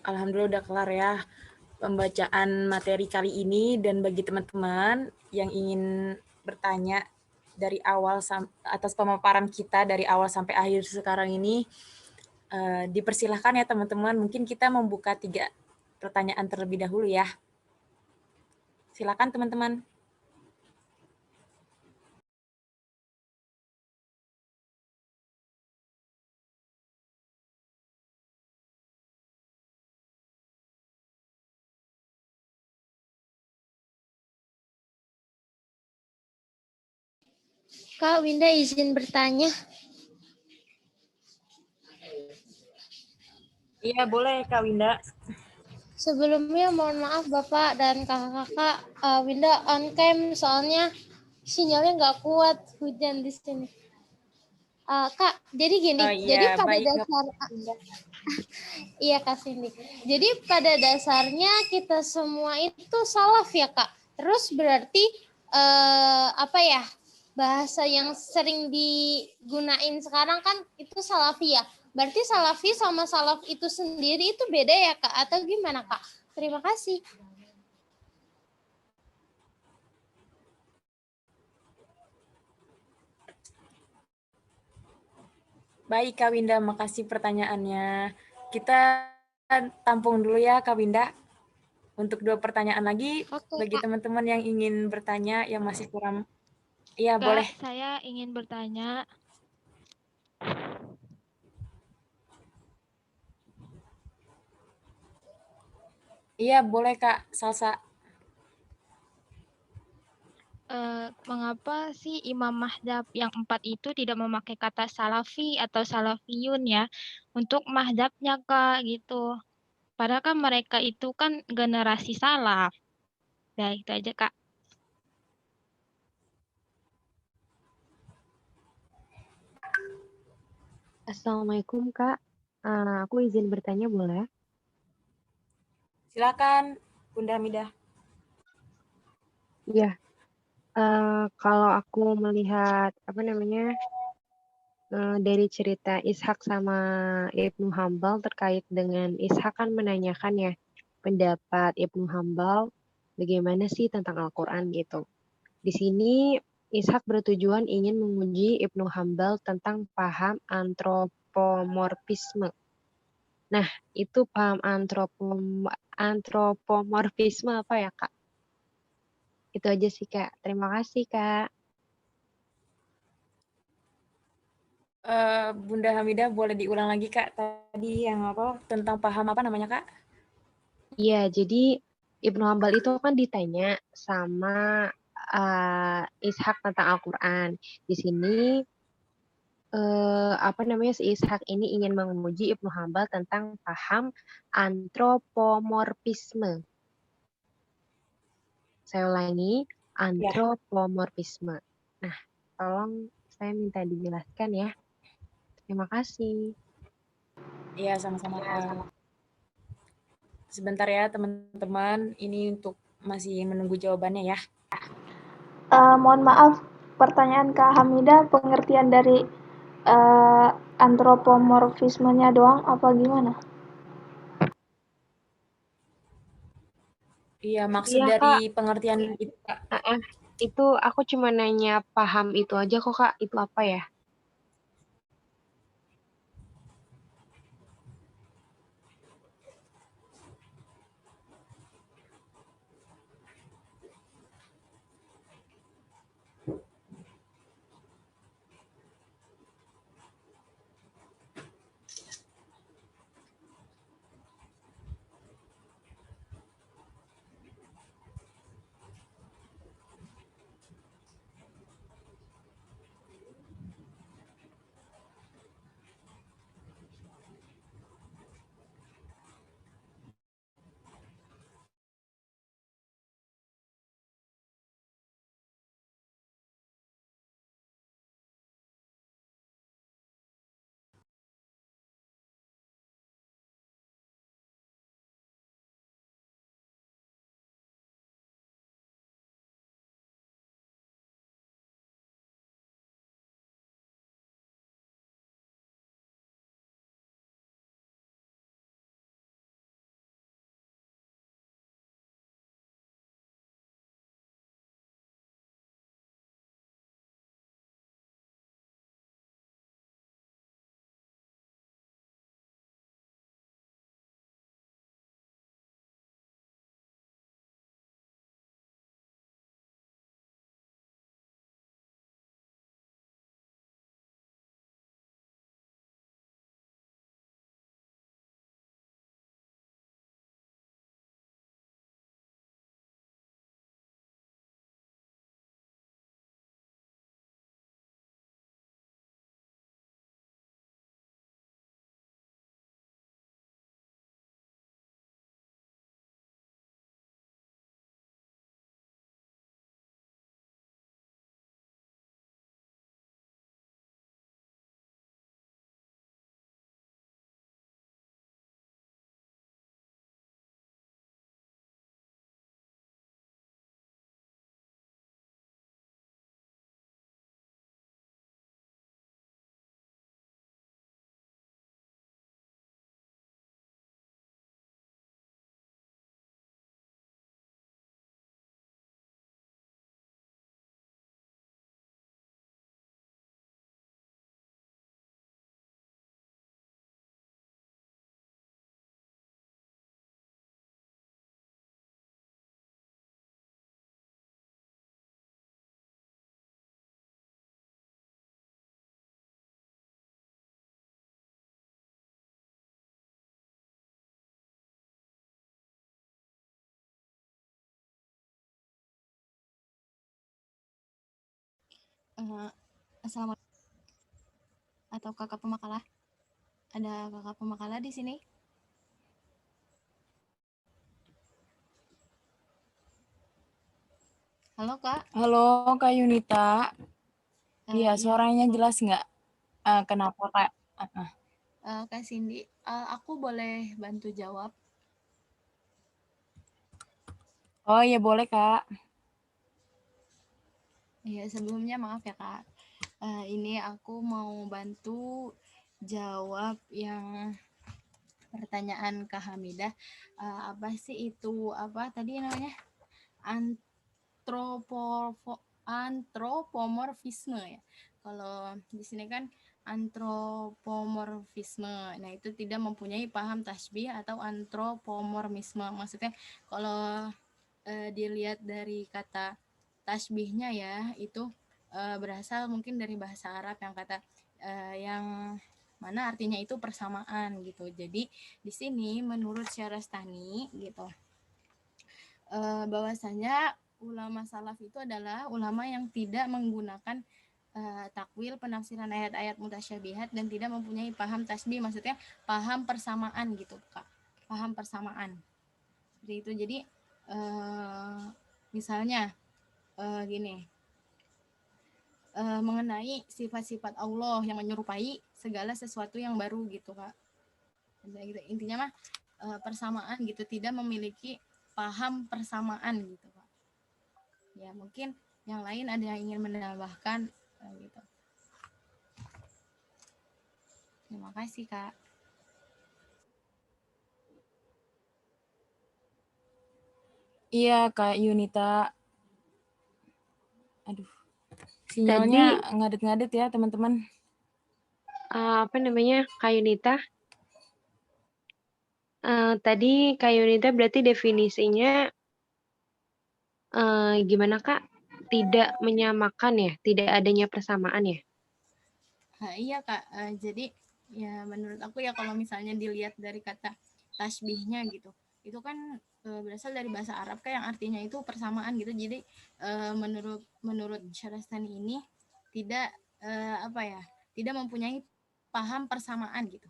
Alhamdulillah udah kelar ya pembacaan materi kali ini, dan bagi teman-teman yang ingin bertanya dari awal atas pemaparan kita dari awal sampai akhir sekarang ini, dipersilahkan ya teman-teman. Mungkin kita membuka 3 pertanyaan terlebih dahulu ya. Silakan teman-teman. Kak Winda izin bertanya. Iya, boleh Kak Winda. Sebelumnya mohon maaf Bapak dan kakak-kakak, Winda on cam soalnya sinyalnya nggak kuat, hujan di sini. Kak, jadi gini, jadi Iya, pada baik Kak dasar Winda. iya Kak Cindy. Jadi pada dasarnya kita semua itu salaf ya Kak. Terus berarti apa ya? Bahasa yang sering digunain sekarang kan itu salafi ya. Berarti salafi sama salaf itu sendiri itu beda ya Kak atau gimana Kak? Terima kasih. Baik Kak Winda, makasih pertanyaannya. Kita tampung dulu ya Kak Winda. Untuk 2 pertanyaan lagi, Oke, bagi Kak. teman-teman yang ingin bertanya yang masih kurang, iya Kak, boleh. saya ingin bertanya. Iya boleh Kak Salsa. Mengapa sih imam mazhab yang 4 itu tidak memakai kata salafi atau salafiyun ya untuk mazhabnya Kak gitu. Padahal kan mereka itu kan generasi salaf. Ya itu aja Kak. Assalamualaikum Kak, aku izin bertanya boleh? Silakan Bunda Hamidah. Iya, kalau aku melihat dari cerita Ishak sama Ibnu Hambal terkait dengan Ishak kan menanyakan ya pendapat Ibnu Hambal bagaimana sih tentang Al-Quran gitu. Di sini Ishak bertujuan ingin menguji Ibnu Hambal tentang paham antropomorfisme. Nah, itu paham antropomorfisme apa ya, Kak? Itu aja sih, Kak. Terima kasih, Kak. Bunda Hamidah boleh diulang lagi Kak tadi yang apa tentang paham apa namanya Kak? Iya, jadi Ibnu Hambal itu kan ditanya sama Ishak tentang Al-Quran. Di sini si Ishak ini ingin menguji Ibnu Hambal tentang paham antropomorfisme. Saya ulangi, Ya. antropomorfisme. Nah, tolong saya minta dijelaskan ya. Terima kasih. Iya sama-sama Kak. Sebentar ya teman-teman, ini untuk masih menunggu jawabannya ya. Mohon maaf, pertanyaan Kak Hamidah, pengertian dari antropomorfismenya doang apa gimana? Iya, maksud Iya, dari Kak. pengertian itu Kak. Itu aku cuma nanya paham itu aja kok, Kak. Itu apa ya? Assalamualaikum. Atau kakak pemakalah? Ada kakak pemakalah di sini? Halo kak. Halo Kak Yunita. Iya, Iya, suaranya jelas nggak? Kenapa Kak? Kak Cindy, aku boleh bantu jawab? Oh iya boleh Kak. Iya, sebelumnya maaf ya kak. Ini aku mau bantu jawab yang pertanyaan Kak Hamidah. Apa sih itu, apa tadi namanya? Antropomorfisme ya. Kalau di sini kan antropomorfisme. Nah, itu tidak mempunyai paham tasbih atau antropomorfisme. Maksudnya kalau dilihat dari kata tasbihnya ya, itu berasal mungkin dari bahasa Arab yang kata yang mana artinya itu persamaan gitu. Jadi di sini menurut Syarastani gitu, bahwasanya ulama salaf itu adalah ulama yang tidak menggunakan takwil penafsiran ayat-ayat mutasyabihat dan tidak mempunyai paham tasbih, maksudnya paham persamaan gitu kak, paham persamaan seperti itu. Jadi misalnya gini, mengenai sifat-sifat Allah yang menyerupai segala sesuatu yang baru gitu kak. Intinya mah persamaan gitu, tidak memiliki paham persamaan gitu kak. Ya mungkin yang lain ada yang ingin menambahkan gitu. Terima kasih kak. Iya Kak Yunita. Aduh, sinyalnya ngadet-ngadet ya teman-teman. Apa namanya, Kak Yunita? Tadi Kak Yunita berarti definisinya gimana Kak? Tidak menyamakan ya, tidak adanya persamaan ya? Iya kak, jadi ya menurut aku ya kalau misalnya dilihat dari kata tasbihnya gitu, itu kan berasal dari bahasa Arab kak yang artinya itu persamaan gitu. Jadi menurut Syarastani ini tidak apa ya, tidak mempunyai paham persamaan gitu.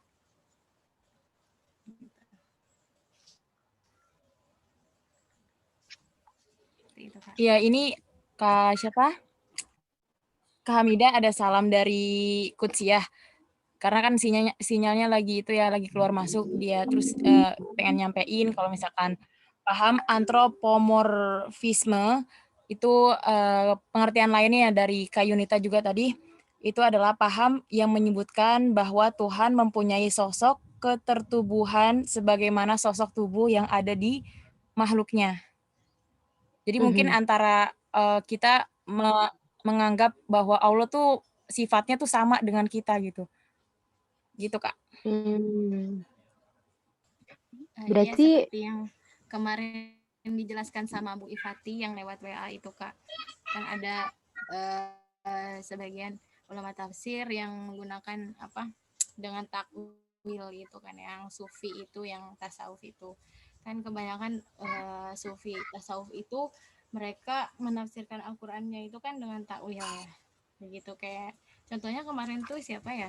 Itu kak. Iya, ini Kak siapa? Kak Hamidah ada salam dari Kutsiah. Karena kan sinyalnya lagi itu ya, lagi keluar masuk, dia terus pengen nyampein kalau misalkan paham antropomorfisme itu pengertian lainnya dari Kak Yunita juga tadi, itu adalah paham yang menyebutkan bahwa Tuhan mempunyai sosok ketertubuhan sebagaimana sosok tubuh yang ada di makhluknya. Jadi mungkin antara kita menganggap bahwa Allah tuh sifatnya tuh sama dengan kita gitu. Gitu, Kak. Ya Berarti seperti yang kemarin dijelaskan sama Bu Ifati yang lewat WA itu kak, kan ada sebagian ulama tafsir yang menggunakan apa dengan takwil itu kan, yang sufi itu, yang tasawuf itu kan kebanyakan sufi tasawuf itu mereka menafsirkan Al-Qur'annya itu kan dengan takwil ya, begitu. Kayak contohnya kemarin tuh siapa ya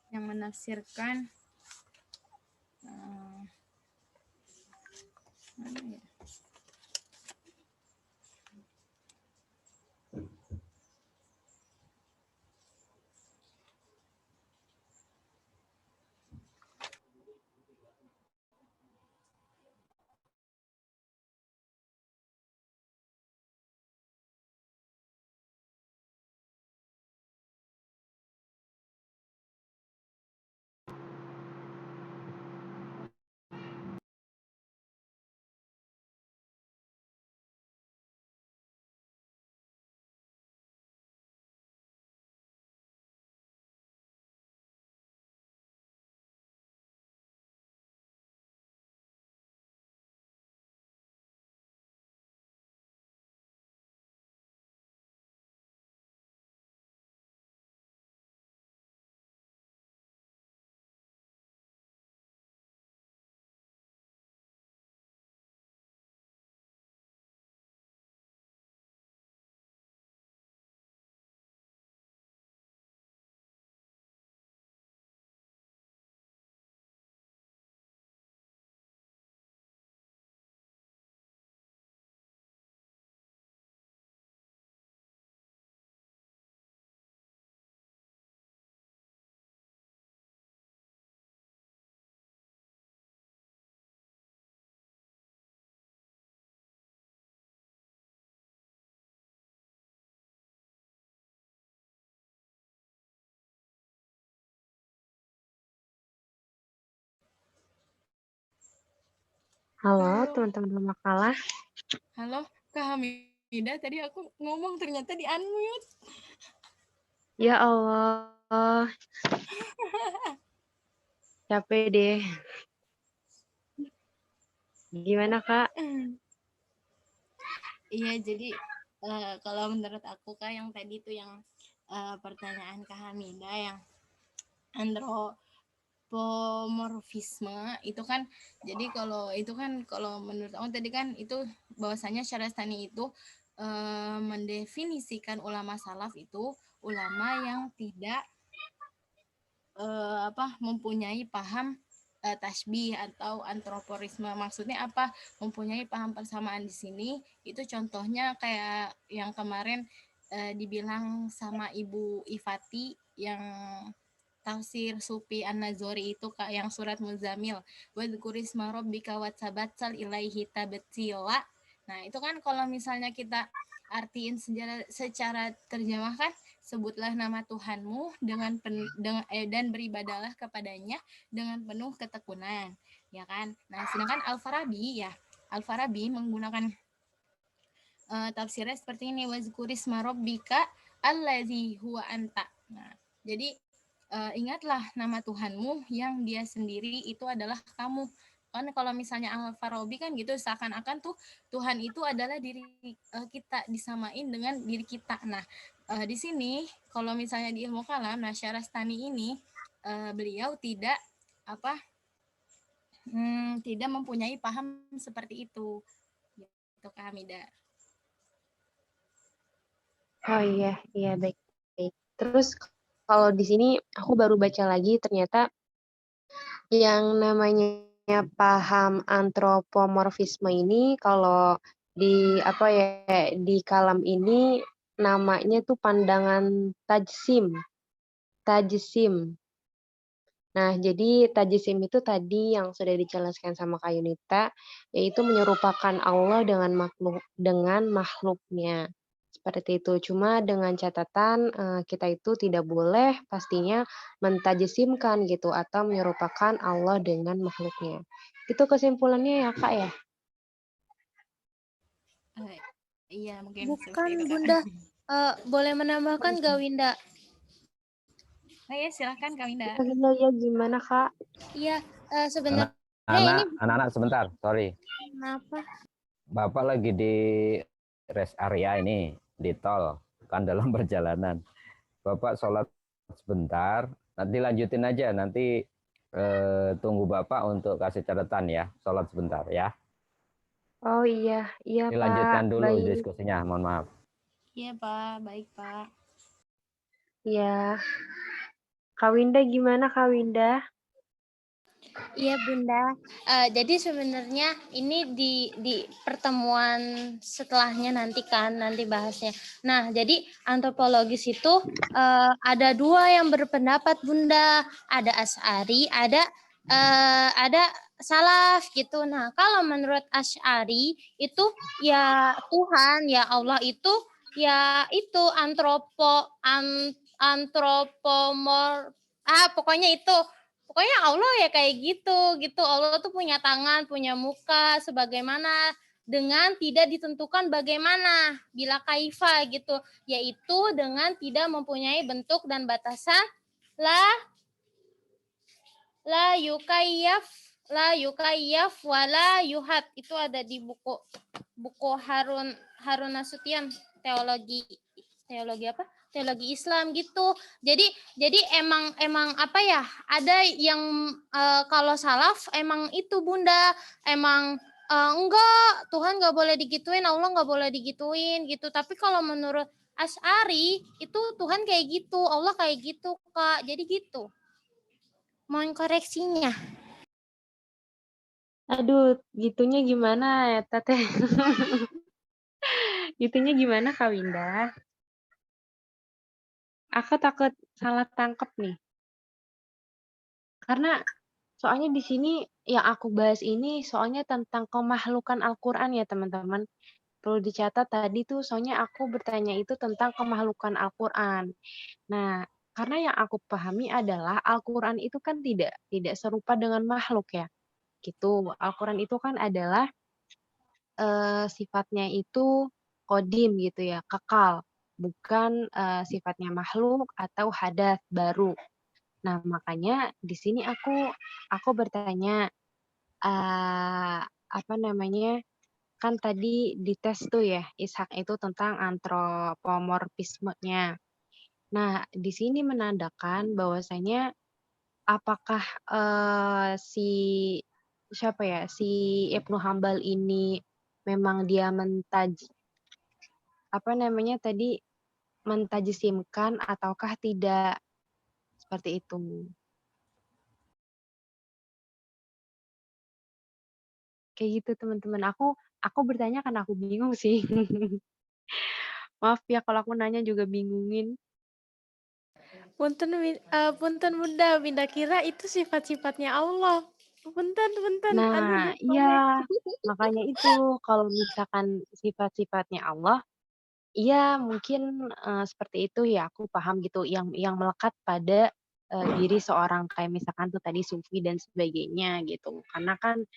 yang menafsirkan mana ya? Halo Halo, teman-teman makalah. halo Kak Hamida. Tadi aku ngomong ternyata di unmute. Ya Allah, capek deh. Gimana Kak? Iya, jadi kalau menurut aku Kak yang tadi tuh yang pertanyaan Kak Hamida yang andropomorfisme itu kan, jadi kalau itu kan kalau menurut aku tadi kan itu bahwasanya Syarastani itu mendefinisikan ulama salaf itu ulama yang tidak mempunyai paham tasbih atau antroporisme. Maksudnya apa? Mempunyai paham persamaan di sini itu contohnya kayak yang kemarin dibilang sama Ibu Ifati yang tafsir Supi An-Nazori itu Kak, yang surat Muzamil wadzukurisma rabbika watsabatsal ilaihi tabtila. Nah, itu kan kalau misalnya kita artiin secara terjemahkan, sebutlah nama Tuhanmu dan beribadalah kepadanya dengan penuh ketekunan, ya kan? Nah, sedangkan Al-Farabi menggunakan tafsirnya seperti ini, wazkurisma rabbika allazi huwa anta. Nah, jadi ingatlah nama Tuhanmu yang dia sendiri itu adalah kamu. Kan kalau misalnya Al-Farabi kan gitu, seakan-akan tuh Tuhan itu adalah diri kita, disamain dengan diri kita. Nah, di sini kalau misalnya di ilmu kalam, nah Syarastani ini beliau tidak tidak mempunyai paham seperti itu. Gitu Kak Hamida. Oh iya baik. Terus kalau di sini aku baru baca lagi ternyata yang namanya paham antropomorfisme ini kalau di di kalam ini namanya tuh pandangan tajsim. Nah, jadi tajsim itu tadi yang sudah dijelaskan sama Kak Yunita, yaitu menyerupakan Allah dengan makhluknya. Seperti itu. Cuma dengan catatan kita itu tidak boleh pastinya mentajsimkan gitu atau menyerupakan Allah dengan makhluknya. Itu kesimpulannya ya Kak ya? Iya, mungkin seperti Bukan itu Kak. Bunda. Boleh menambahkan gak Winda? Oh ya, silahkan Kak Winda. Ya gimana Kak? Iya, sebenarnya ini Anak-anak sebentar, sorry. kenapa? Bapak lagi di rest area ini, di tol, kan dalam perjalanan. Bapak sholat sebentar, nanti lanjutin aja, nanti tunggu Bapak untuk kasih catatan ya, sholat sebentar ya. Oh iya Dilanjutkan Pak. dulu Baik. diskusinya, mohon maaf. Iya Pak, baik Pak. Ya. Kak Winda gimana Kak Winda? Iya Bunda. Jadi sebenarnya ini di pertemuan setelahnya nanti bahasnya. Nah, jadi antropologis itu ada dua yang berpendapat Bunda. Ada Asy'ari, ada salaf gitu. Nah, kalau menurut Asy'ari itu ya Tuhan, ya Allah itu ya itu pokoknya itu. Pokoknya Allah ya kayak gitu. Allah tuh punya tangan, punya muka, sebagaimana dengan tidak ditentukan bagaimana, bila kaifa gitu, yaitu dengan tidak mempunyai bentuk dan batasan, la yukayyaf wala yuhat. Itu ada di buku Harun Nasution, teologi apa? Teologi Islam gitu. Jadi emang apa ya? Ada yang kalau salaf emang itu Bunda, emang enggak, Tuhan enggak boleh digituin, Allah enggak boleh digituin gitu. Tapi kalau menurut Asy'ari itu Tuhan kayak gitu, Allah kayak gitu, Kak. Jadi gitu. Mohon koreksinya. Aduh, gitunya gimana ya Tete? Gitunya gimana Kak Winda? Aku takut salah tangkap nih. Karena soalnya di sini yang aku bahas ini soalnya tentang kemakhlukan Al-Qur'an ya teman-teman. Perlu dicatat tadi tuh soalnya aku bertanya itu tentang kemakhlukan Al-Qur'an. Nah, karena yang aku pahami adalah Al-Qur'an itu kan tidak serupa dengan makhluk ya. gitu. Al-Quran itu kan adalah sifatnya itu kodim gitu ya, kekal, bukan sifatnya makhluk atau hadas baru. Nah, makanya di sini aku bertanya, apa namanya, kan tadi dites tuh ya, Ishak itu tentang antropomorfismenya. Nah, di sini menandakan bahwasanya apakah si siapa ya, si Ibnu Hambal ini memang dia apa namanya tadi, mentajsimkan ataukah tidak, seperti itu. Kayak gitu teman-teman. Aku bertanya karena aku bingung sih. Maaf ya kalau aku nanya juga bingungin. Punten Bunda, Binda kira itu sifat-sifatnya Allah. Punten, aduh Nah, lupa deh. iya, makanya itu kalau misalkan sifat-sifatnya Allah, iya mungkin seperti itu ya aku paham gitu yang melekat pada diri seorang kayak misalkan tuh tadi sufi dan sebagainya gitu. Karena kan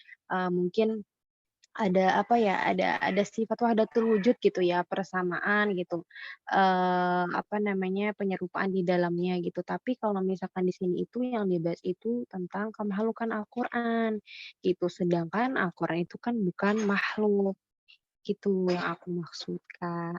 mungkin ada apa ya, ada sifat wahdatul wujud gitu ya, persamaan gitu, apa namanya, penyerupaan di dalamnya gitu. Tapi kalau misalkan di sini itu yang dibahas itu tentang kemakhlukan Al-Qur'an gitu, sedangkan Al-Qur'an itu kan bukan makhluk, gitu yang aku maksud, Kak.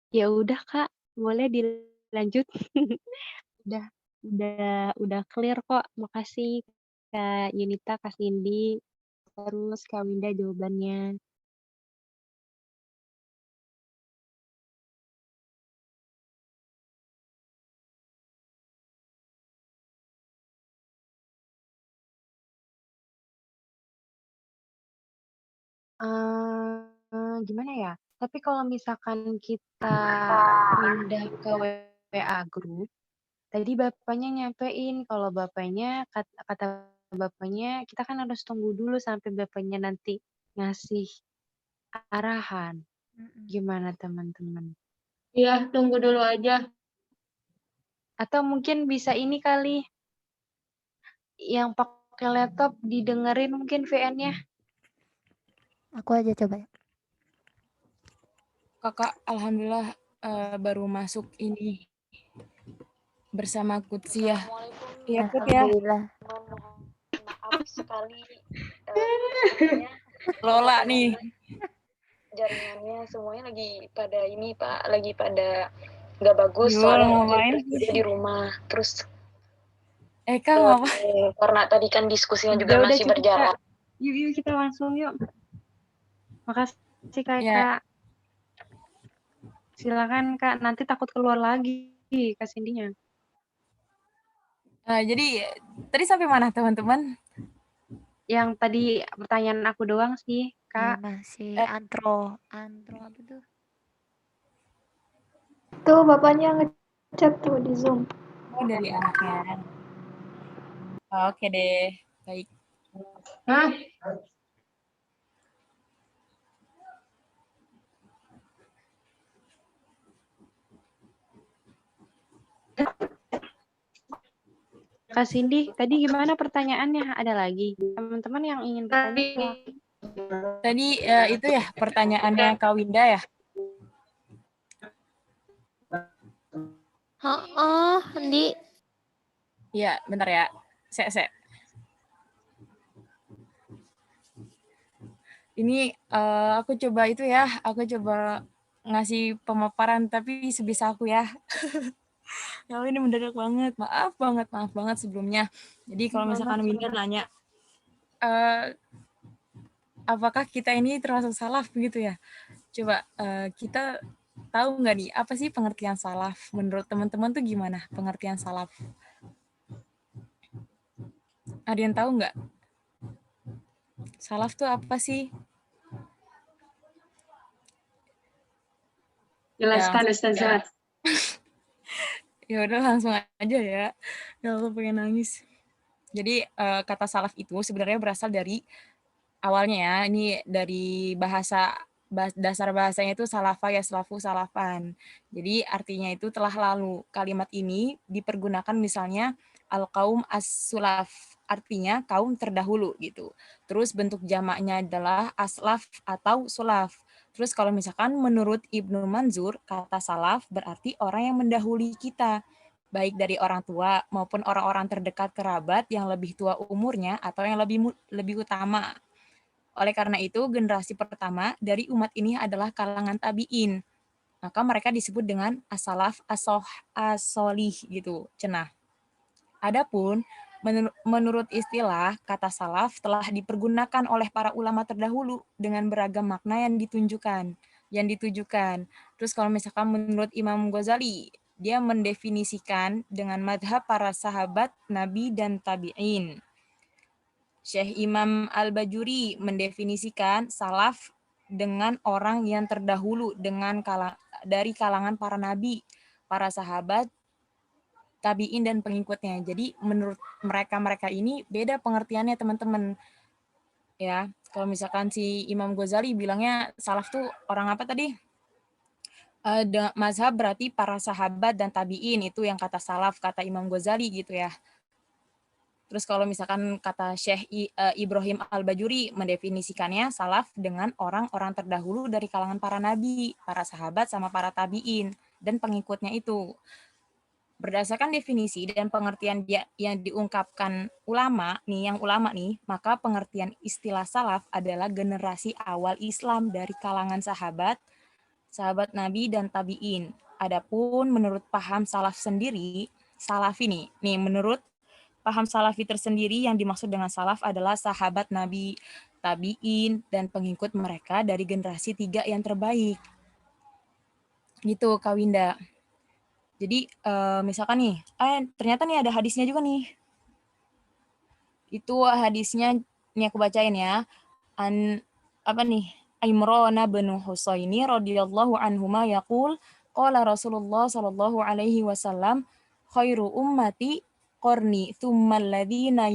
Ya udah, Kak, boleh dilanjut. Udah udah clear kok. Makasih Kak Yunita, Kak Cindy, terus Kak Winda jawabannya. Gimana ya, tapi kalau misalkan kita pindah ke WA group, tadi Bapaknya nyampein kalau Bapaknya kata Bapaknya, kita kan harus tunggu dulu sampai Bapaknya nanti ngasih arahan. Gimana teman-teman? Iya, tunggu dulu aja. Atau mungkin bisa ini kali, yang pakai laptop didengerin mungkin VN-nya. Aku aja coba ya. Kakak, alhamdulillah baru masuk ini bersama Kutsi ya. Iya, Kut ya. Alhamdulillah. Maaf sekali Lola nih. Jaringannya semuanya lagi pada ini Pak, lagi pada nggak bagus Yo, soalnya ngapain? juga di rumah. Terus Kak ngapain? karena tadi kan diskusinya juga Udah masih cukup, berjalan. Kak. Yuk kita langsung yuk. Makasih Kak. Ya. Silakan Kak, nanti takut keluar lagi Kak Cindy-nya. Jadi tadi sampai mana teman-teman? Yang tadi pertanyaan aku doang sih, Kak. Ya, masih antro apa tuh? Tuh bapaknya ngechat tuh di Zoom. Oh, dari anaknya. Oke deh, baik. Hah? Kak Cindy, tadi gimana pertanyaannya? Ada lagi? Teman-teman yang ingin bertanya? Tadi itu ya pertanyaannya Kak Winda ya? Andi. Iya, bentar ya. Ini aku coba itu ya, aku coba ngasih pemaparan tapi sebisa aku ya. Ya ini mendadak banget, maaf banget sebelumnya. Jadi kalau misalkan Winda nanya, apakah kita ini termasuk salaf begitu ya? Coba kita tahu nggak nih apa sih pengertian salaf? Menurut teman-teman tuh gimana pengertian salaf? Ada yang tahu nggak? Salaf tuh apa sih? Jelaskan Ustazah. Ya udah langsung aja ya. Ya aku pengen nangis. Jadi kata salaf itu sebenarnya berasal dari awalnya ya, ini dari dasar bahasanya itu salafa yaslafu salafan. Jadi artinya itu telah lalu. Kalimat ini dipergunakan misalnya al-qaum as-sulaf, artinya kaum terdahulu gitu. Terus bentuk jamaknya adalah aslaf atau sulaf. Terus kalau misalkan menurut Ibnu Manzur, kata salaf berarti orang yang mendahului kita, baik dari orang tua maupun orang-orang terdekat kerabat yang lebih tua umurnya atau yang lebih utama. Oleh karena itu, generasi pertama dari umat ini adalah kalangan tabi'in. Maka mereka disebut dengan as-salaf as-solih gitu, cenah. Adapun menurut istilah, kata salaf telah dipergunakan oleh para ulama terdahulu dengan beragam makna yang ditujukan. Terus kalau misalkan menurut Imam Ghazali, dia mendefinisikan dengan madhab para sahabat, nabi, dan tabi'in. Syekh Imam Al-Bajuri mendefinisikan salaf dengan orang yang terdahulu dari kalangan para nabi, para sahabat, tabi'in dan pengikutnya. Jadi menurut mereka ini beda pengertiannya teman-teman. Ya, kalau misalkan si Imam Ghazali bilangnya salaf tuh orang apa tadi? Mazhab berarti para sahabat dan tabi'in, itu yang kata salaf, kata Imam Ghazali gitu ya. Terus kalau misalkan kata Syekh Ibrahim Al-Bajuri mendefinisikannya salaf dengan orang-orang terdahulu dari kalangan para nabi, para sahabat sama para tabi'in dan pengikutnya itu. Berdasarkan definisi dan pengertian yang diungkapkan ulama nih, maka pengertian istilah salaf adalah generasi awal Islam dari kalangan sahabat nabi dan tabi'in. Adapun menurut paham salaf sendiri, salafi nih menurut paham salafi tersendiri yang dimaksud dengan salaf adalah sahabat Nabi, tabi'in, dan pengikut mereka dari generasi 3 yang terbaik. Gitu, Kak Winda. Jadi, misalkan nih, ternyata nih ada hadisnya juga nih. Itu hadisnya, nih aku bacain ya. Imran bin Husaini radhiyallahu anhuma yaqul, qala Rasulullah sallallahu alaihi wasallam, khairu ummati qarni tsummal ladzina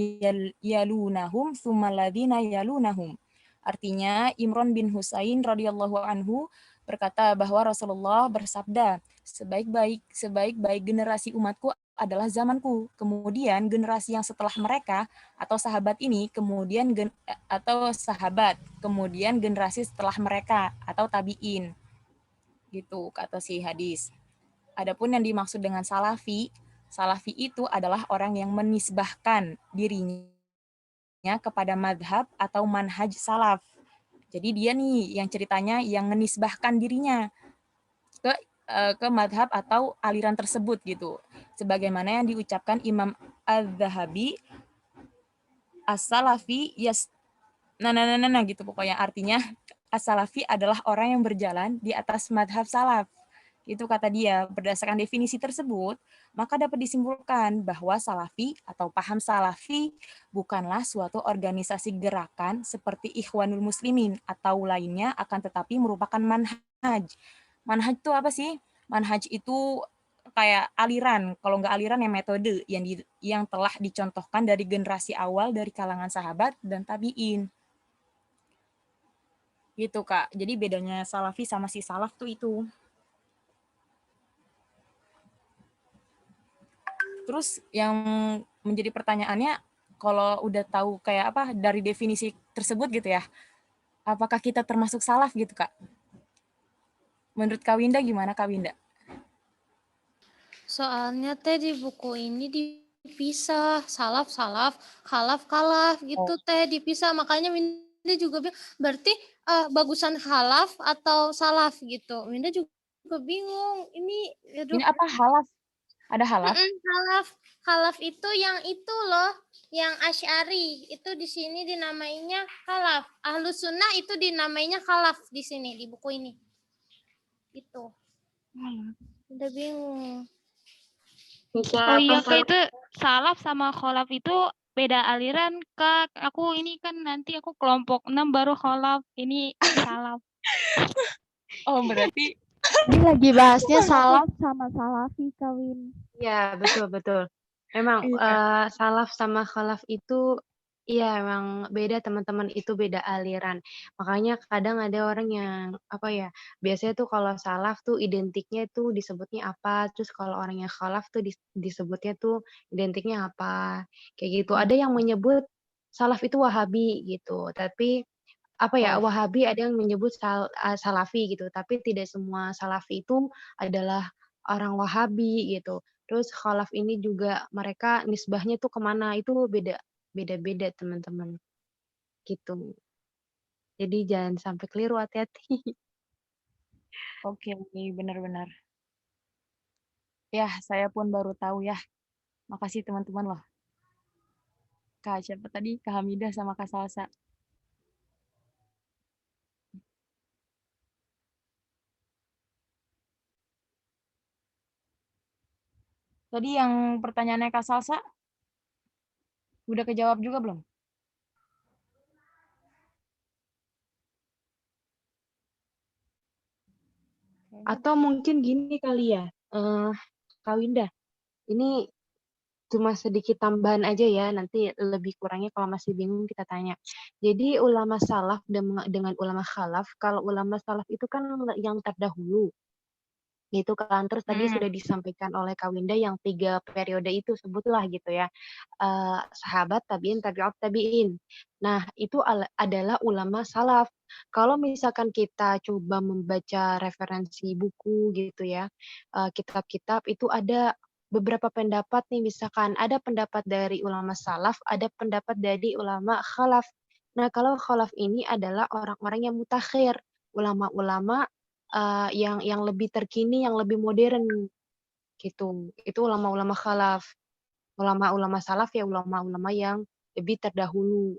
yalunahum tsummal ladzina yalunahum. Artinya Imran bin Husain radhiyallahu anhu berkata bahwa Rasulullah bersabda, sebaik-baik generasi umatku adalah zamanku. Kemudian generasi yang setelah mereka atau sahabat ini, kemudian generasi setelah mereka atau tabi'in. Gitu kata si hadis. Adapun yang dimaksud dengan salafi itu adalah orang yang menisbahkan dirinya kepada madhab atau manhaj salaf. Jadi dia nih yang ceritanya yang menisbahkan dirinya ke madhab atau aliran tersebut gitu. Sebagaimana yang diucapkan Imam Az-Zahabi, as-salafi gitu pokoknya, artinya as-salafi adalah orang yang berjalan di atas madhab salaf. Itu kata dia. Berdasarkan definisi tersebut, maka dapat disimpulkan bahwa salafi atau paham salafi bukanlah suatu organisasi gerakan seperti Ikhwanul Muslimin atau lainnya, akan tetapi merupakan manhaj. Manhaj itu apa sih? Manhaj itu kayak aliran, kalau nggak aliran ya metode yang telah dicontohkan dari generasi awal dari kalangan sahabat dan tabi'in. Gitu, Kak. Jadi bedanya salafi sama si salaf tuh itu. Terus yang menjadi pertanyaannya, kalau udah tahu kayak apa dari definisi tersebut gitu ya, apakah kita termasuk salaf gitu, Kak? Menurut Kak Winda gimana, Kak Winda? Soalnya teh di buku ini dipisah salaf, khalaf gitu teh dipisah. Makanya Winda juga bilang berarti bagusan khalaf atau salaf gitu. Winda juga bingung. Ini apa khalaf? Ada khalaf? Khalaf itu yang itu loh, yang Asy'ari itu di sini dinamainya khalaf. Ahlus sunnah itu dinamainya khalaf di sini di buku ini. Itu. Udah bingung. Oh iya, Kak, itu salaf sama kholaf itu beda aliran, Kak. Aku ini kan nanti aku kelompok 6 baru kholaf, ini salaf. Oh, berarti ini lagi bahasnya salaf sama salafi, Kawin. Iya, betul. Memang Iya. salaf sama khalaf itu iya emang beda teman-teman, itu beda aliran. Makanya kadang ada orang yang apa ya, biasanya tuh kalau salaf tuh identiknya tuh disebutnya apa, terus kalau orang yang khalaf tuh disebutnya tuh identiknya apa, kayak gitu. Hmm. Ada yang menyebut salaf itu Wahabi gitu, tapi apa ya, Oh. Wahabi ada yang menyebut Salafi gitu, tapi tidak semua Salafi itu adalah orang Wahabi gitu. Terus khalaf ini juga mereka nisbahnya tuh kemana itu beda-beda teman-teman, gitu. Jadi jangan sampai keliru, hati-hati. Oke, benar-benar. Ya, saya pun baru tahu ya. Makasih teman-teman loh. Kak siapa tadi? Kak Hamidah sama Kak Salsa. Tadi yang pertanyaannya Kak Salsa, udah kejawab juga belum? Atau mungkin gini kali ya, Kak Winda, ini cuma sedikit tambahan aja ya, nanti lebih kurangnya kalau masih bingung kita tanya. Jadi ulama salaf dengan ulama khalaf, kalau ulama salaf itu kan yang terdahulu, gitu kan. Terus tadi sudah disampaikan oleh Kak Winda yang 3 periode itu, sebutlah gitu ya. Sahabat, tabi'in, tabi'ut tabi'in. Nah, itu adalah ulama salaf. Kalau misalkan kita coba membaca referensi buku gitu ya, kitab-kitab itu ada beberapa pendapat nih, misalkan ada pendapat dari ulama salaf, ada pendapat dari ulama khalaf. Nah, kalau khalaf ini adalah orang-orang yang mutakhir, ulama-ulama yang lebih terkini, yang lebih modern gitu. Itu ulama-ulama khalaf. Ulama-ulama salaf ya ulama-ulama yang lebih terdahulu.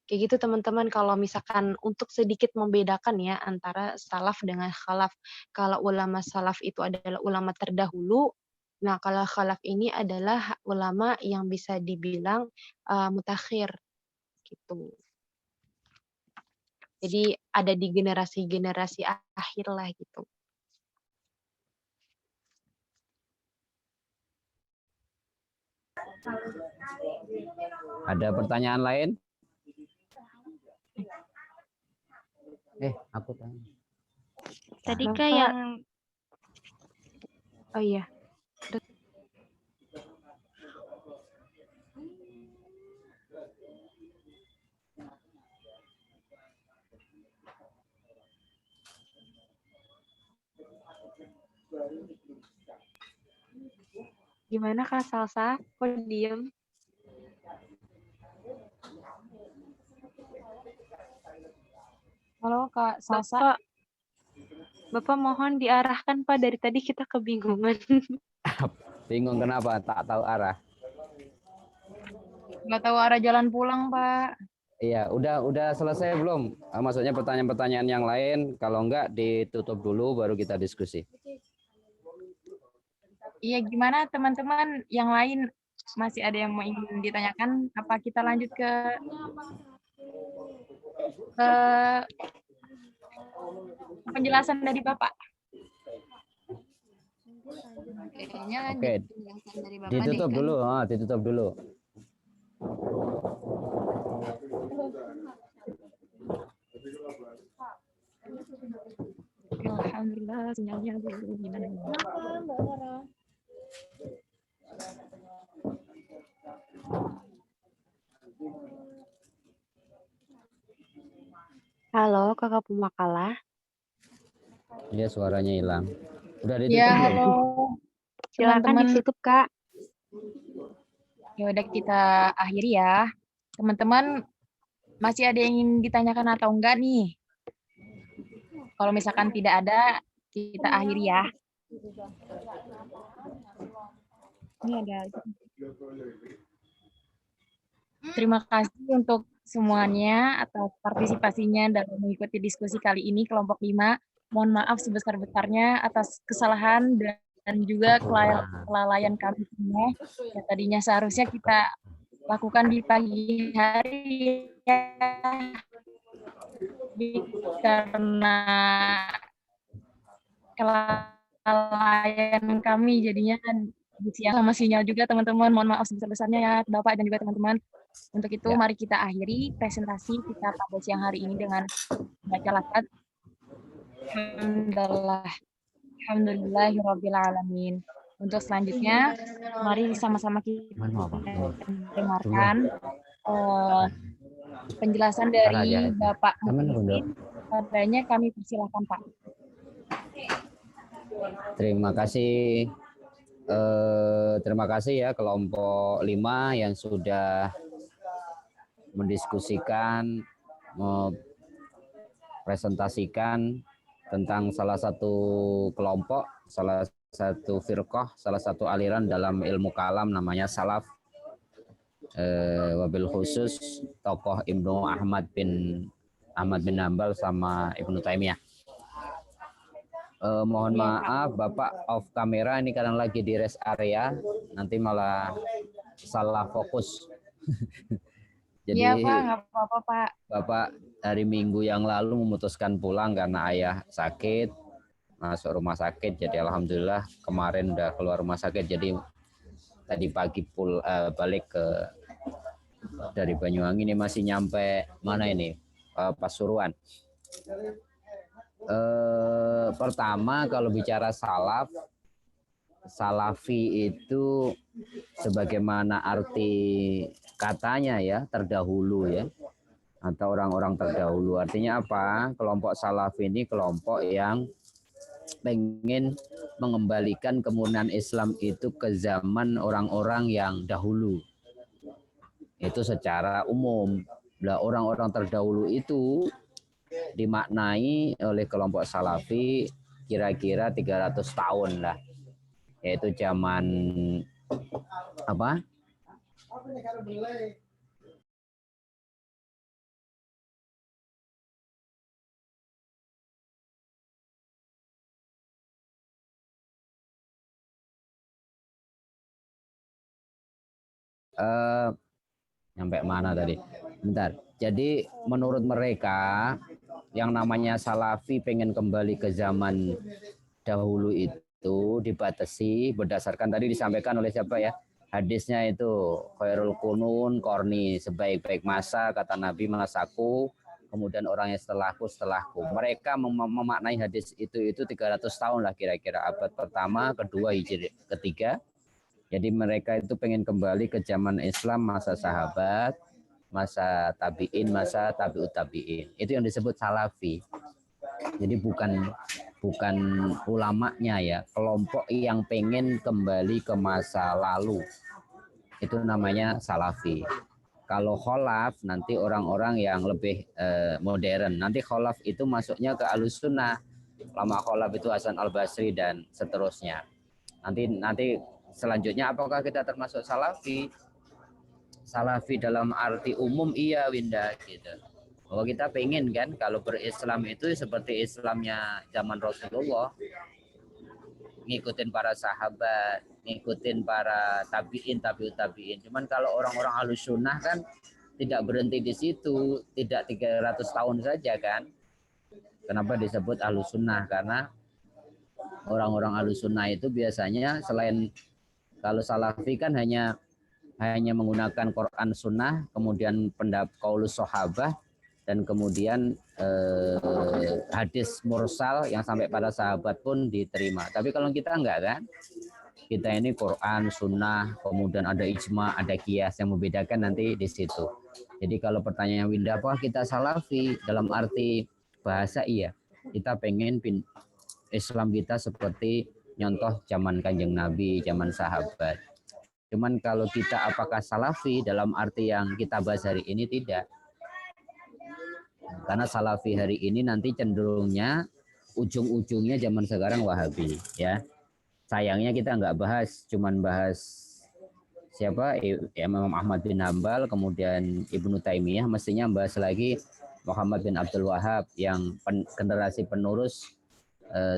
Kayak gitu teman-teman kalau misalkan untuk sedikit membedakan ya antara salaf dengan khalaf. Kalau ulama salaf itu adalah ulama terdahulu, nah kalau khalaf ini adalah ulama yang bisa dibilang mutakhir gitu. Jadi ada di generasi-generasi akhir lah gitu. Ada pertanyaan lain? Aku tanya. Tadi Bapak, Kak yang oh iya. Gimana Kak Salsa? Kok diem? Halo Kak Salsa. Bapak mohon diarahkan Pak, dari tadi kita kebingungan. Bingung kenapa? Tak tahu arah. Nggak tahu arah jalan pulang, Pak. Iya, udah selesai belum? Maksudnya pertanyaan-pertanyaan yang lain, kalau enggak ditutup dulu baru kita diskusi. Iya, gimana teman-teman yang lain masih ada yang mau ingin ditanyakan? Apa kita lanjut ke penjelasan dari Bapak? Kayaknya Oke, penjelasan dari Bapak ditutup deh, dulu, ditutup dulu. Alhamdulillah, sinyalnya gimana? Halo, Kakak Pemakalah. Dia suaranya hilang. Udah ditutup Ya, belum? halo. Silakan Teman-teman. ditutup, Kak. Ya udah kita akhiri ya. Teman-teman, masih ada yang ingin ditanyakan atau enggak nih? Kalau misalkan tidak ada, kita akhiri ya. Ini ada. Terima kasih untuk semuanya atas partisipasinya dalam mengikuti diskusi kali ini kelompok 5. Mohon maaf sebesar-besarnya atas kesalahan dan juga kelalaian kami semua. Ya, tadinya seharusnya kita lakukan di pagi hari ya. Karena kelalaian kami jadinya siang sama sinyal juga teman-teman. Mohon maaf sebesar-besarnya ya Bapak dan juga teman-teman. Untuk itu Ya. mari kita akhiri presentasi kita pada siang hari ini dengan baca lafaz Alhamdulillahirabbil alamin. Untuk selanjutnya mari sama-sama kita dengarkan penjelasan dari Bapak Mukhlisin. Padanya kami persilakan Pak. Terima kasih. Terima kasih ya kelompok 5 yang sudah mendiskusikan, mempresentasikan tentang salah satu kelompok, salah satu firqah, salah satu aliran dalam ilmu kalam namanya salaf. Wabil khusus tokoh Ibnu Ahmad bin Hambal sama Ibnu Taimiyah. Mohon maaf Bapak off kamera ini kadang lagi di rest area, nanti malah salah fokus. Jadi Iya Pak, nggak apa-apa Pak. Bapak hari Minggu yang lalu memutuskan pulang karena ayah sakit, masuk rumah sakit. Jadi alhamdulillah kemarin udah keluar rumah sakit. Jadi tadi pagi balik dari Banyuwangi ini masih nyampe mana ini Pasuruan. Pertama kalau bicara salafi itu sebagaimana arti katanya ya, terdahulu ya, atau orang-orang terdahulu. Artinya apa? Kelompok salafi ini kelompok yang pengen mengembalikan kemurnian Islam itu ke zaman orang-orang yang dahulu. Itu secara umum. Nah, orang-orang terdahulu itu dimaknai oleh kelompok salafi kira-kira 300 tahun lah. Yaitu zaman apa? Sampai mana tadi? Bentar. Jadi menurut mereka yang namanya salafi pengen kembali ke zaman dahulu itu dibatasi berdasarkan tadi disampaikan oleh siapa ya? Hadisnya itu khairul qurun qarni, sebaik-baik masa kata Nabi masaku, kemudian orang yang setelahku. Mereka memaknai hadis itu 300 tahun lah kira-kira, abad pertama, kedua, hijri, ketiga. Jadi mereka itu pengen kembali ke zaman Islam masa sahabat, masa tabi'in, masa tabi'ut tabi'in. Itu yang disebut salafi. Jadi bukan ulamanya ya, kelompok yang pengen kembali ke masa lalu. Itu namanya salafi. Kalau kholaf nanti orang-orang yang lebih modern. Nanti kholaf itu masuknya ke Ahlussunnah. Lama kholaf itu Hasan Al-Basri dan seterusnya. Nanti selanjutnya apakah kita termasuk salafi? Salafi dalam arti umum iya Winda gitu. Bahwa kita pengen kan kalau berislam itu seperti Islamnya zaman Rasulullah, ngikutin para sahabat, ngikutin para tabiin, tabiut tabiin. Cuman kalau orang-orang Ahlussunnah kan tidak berhenti di situ, tidak 300 tahun saja kan. Kenapa disebut Ahlussunnah? Karena orang-orang Ahlussunnah itu biasanya selain kalau salafi kan hanya menggunakan Quran Sunnah, kemudian pendapat qaulus sahabah, dan kemudian hadis mursal yang sampai pada sahabat pun diterima. Tapi kalau kita enggak kan, kita ini Quran, Sunnah, kemudian ada ijma, ada qiyas, yang membedakan nanti di situ. Jadi kalau pertanyaan Winda, apa kita salafi dalam arti bahasa iya, kita pengen Islam kita seperti nyontoh zaman Kanjeng Nabi, zaman sahabat. Cuman kalau kita apakah salafi dalam arti yang kita bahas hari ini, tidak. Karena salafi hari ini nanti cenderungnya ujung-ujungnya zaman sekarang Wahabi ya. Sayangnya kita nggak bahas, cuman bahas siapa Imam Ahmad bin Hambal, kemudian Ibnu Taimiyah, mestinya bahas lagi Muhammad bin Abdul Wahab yang generasi penerus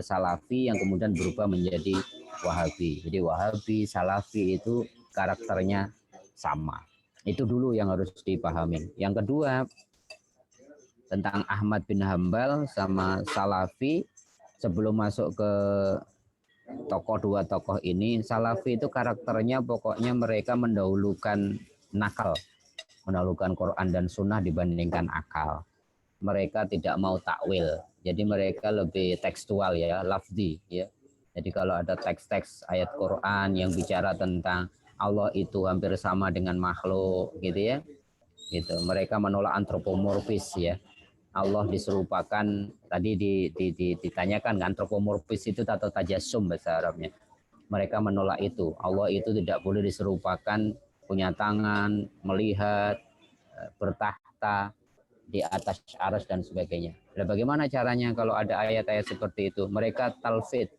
salafi yang kemudian berubah menjadi Wahabi. Jadi Wahabi, salafi itu karakternya sama. Itu dulu yang harus dipahami. Yang kedua, tentang Ahmad bin Hambal sama salafi, sebelum masuk ke dua tokoh ini, Salafi itu karakternya pokoknya mereka mendahulukan nakal, mendahulukan Quran dan Sunnah dibandingkan akal. Mereka tidak mau takwil, jadi mereka lebih tekstual ya, lafzi ya. Jadi kalau ada teks-teks ayat Quran yang bicara tentang Allah itu hampir sama dengan makhluk gitu ya, gitu. Mereka menolak antropomorfis ya. Allah diserupakan, tadi ditanyakan antropomorfis itu atau tajassum bahasa Arabnya. Mereka menolak itu. Allah itu tidak boleh diserupakan punya tangan, melihat, bertahta di atas arsy dan sebagainya. Dan bagaimana caranya kalau ada ayat-ayat seperti itu? Mereka talfid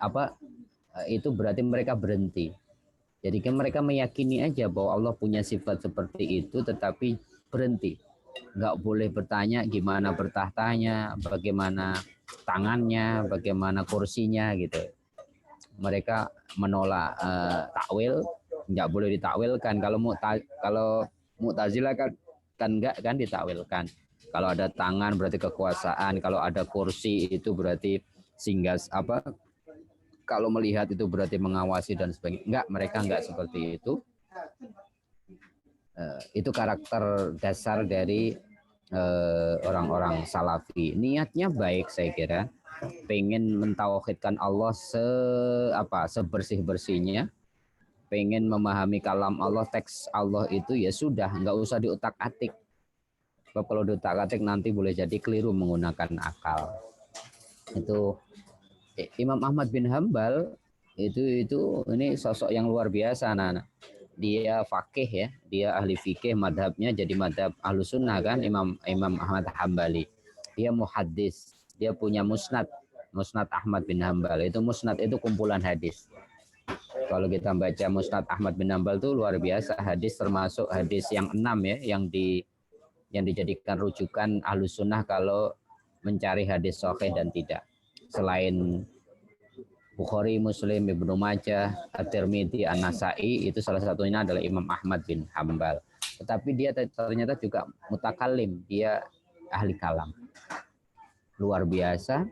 apa? Itu berarti mereka berhenti. Jadi kan mereka meyakini aja bahwa Allah punya sifat seperti itu, tetapi berhenti. Nggak boleh bertanya gimana bertahtanya, bagaimana tangannya, bagaimana kursinya gitu. Mereka menolak takwil, nggak boleh ditakwilkan. Kalau Mu'tazilah kan enggak kan ditakwilkan. Kalau ada tangan berarti kekuasaan, kalau ada kursi itu berarti singgah apa? Kalau melihat itu berarti mengawasi dan sebagainya. Enggak, mereka enggak seperti itu. Itu karakter dasar dari orang-orang Salafi. Niatnya baik saya kira, pengen mentauhidkan Allah sebersih-bersihnya, pengen memahami kalam Allah, teks Allah itu ya sudah, nggak usah diutak-atik. Kalau diutak-atik nanti boleh jadi keliru menggunakan akal. Itu Imam Ahmad bin Hambal ini sosok yang luar biasa, anak-anak. Dia fakih ya, dia ahli fikih, madhabnya jadi madhab ahlus sunnah kan, Imam Ahmad Hambali. Dia muhaddis, dia punya musnad Ahmad bin Hambal. Itu musnad itu kumpulan hadis. Kalau kita baca musnad Ahmad bin Hambal itu luar biasa, hadis termasuk hadis yang 6 ya, yang dijadikan rujukan ahlus sunnah kalau mencari hadis sahih dan tidak. Selain Bukhari, Muslim, Ibnu Majah, At-Tirmidzi, An-Nasa'i, itu salah satunya adalah Imam Ahmad bin Hambal. Tetapi dia ternyata juga mutakallim, dia ahli kalam. Luar biasa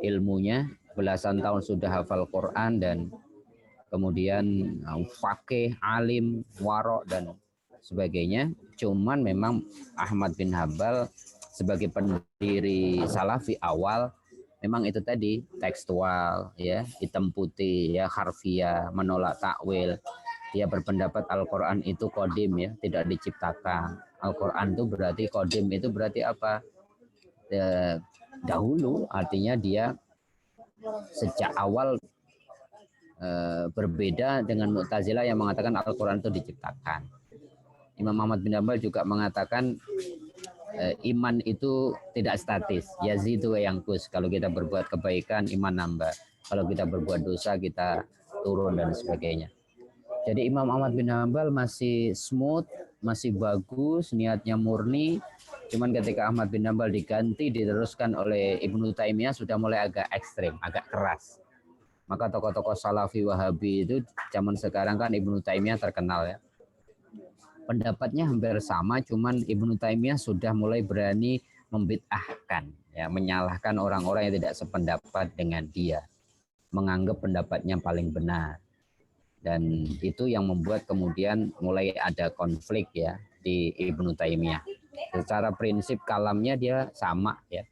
ilmunya, belasan tahun sudah hafal Quran dan kemudian fakih, alim, warok dan sebagainya. Cuman memang Ahmad bin Hambal sebagai pendiri Salafi awal memang itu tadi tekstual ya, hitam putih ya, harfiah, menolak takwil. Dia berpendapat Al-Qur'an itu qadim ya, tidak diciptakan. Al-Qur'an itu berarti qadim, itu berarti apa? Dahulu, artinya dia sejak awal berbeda dengan Mu'tazilah yang mengatakan Al-Qur'an itu diciptakan. Imam Ahmad bin Hambal juga mengatakan iman itu tidak statis, yazidu wa yanqus. Kalau kita berbuat kebaikan, iman nambah. Kalau kita berbuat dosa, kita turun dan sebagainya. Jadi Imam Ahmad bin Hambal masih smooth, masih bagus, niatnya murni. Cuman ketika Ahmad bin Hambal diganti, diteruskan oleh Ibnu Taimiyah sudah mulai agak ekstrim, agak keras. Maka tokoh-tokoh Salafi Wahabi itu zaman sekarang kan Ibnu Taimiyah terkenal ya. Pendapatnya hampir sama, cuman Ibnu Taimiyah sudah mulai berani membid'ahkan, ya, menyalahkan orang-orang yang tidak sependapat dengan dia, menganggap pendapatnya paling benar, dan itu yang membuat kemudian mulai ada konflik ya di Ibnu Taimiyah. Secara prinsip kalamnya dia sama ya,